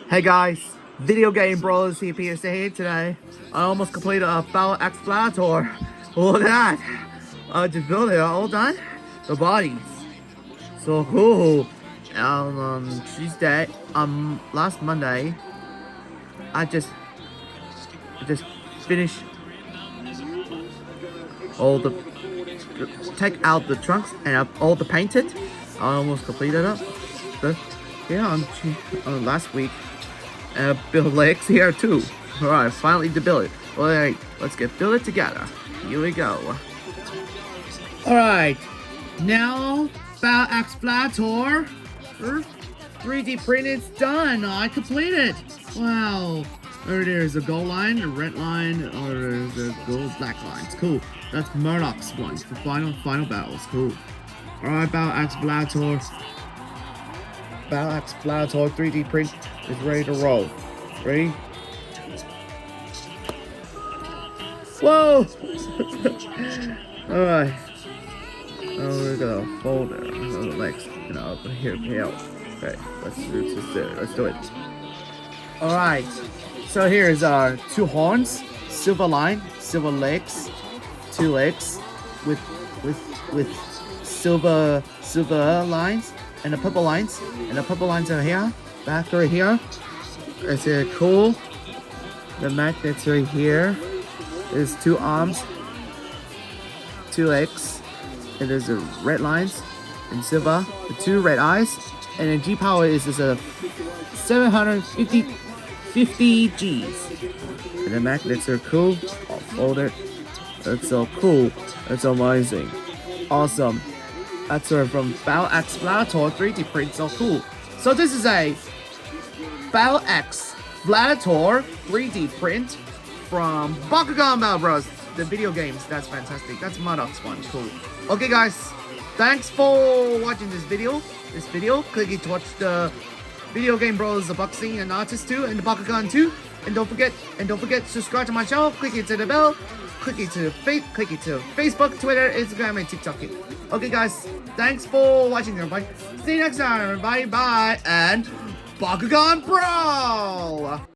Hey guys, video game brawlers here today. I almost completed a Battle Ax Vladitor. Look at that! I just built it all done. The bodies, so cool. And Tuesday, last Monday, I just finished all the take out the trunks and all the painted. I almost completed it. On last week. Build legs here too. Alright, finally to build it. Alright, let's build it together. Here we go. Alright, now Battle Ax Vladitor 3D printed is done. I completed. Wow. There's a gold line, a red line, or there's a gold black line. It's cool. That's Murdoch's one. The final battles. Cool. Alright, Battle Ax Vladitor. Battle Ax Vladitor 3D print is ready to roll. Ready? Whoa! Alright. Oh, we're gonna fold it. The legs. Here. Okay, let's do it. Alright. So here's our two horns, silver line, silver legs, two legs with silver lines. And the purple lines, are here, back right here. It's cool. The magnets right here. There's two arms, two legs, and there's the red lines and silver, the two red eyes, and then G power is a 750 Gs. And the magnets are cool. I'll fold it. That's so cool. That's amazing. Awesome. That's from Battle Ax Vladitor 3D print, so cool. So this is a Battle Ax Vladitor 3D print from Bakugan Battle Brawlers, the video games. That's fantastic. That's Murdoch's one. Cool. Okay, guys, thanks for watching this video. Click it to watch the video game brawlers, the boxing and artist 2 and the Bakugan 2. And don't forget, subscribe to my channel. Click it to the bell. Click it to Facebook, Twitter, Instagram, and TikTok. Okay, guys, thanks for watching, everybody. See you next time. Bye, and Bakugan Brawl!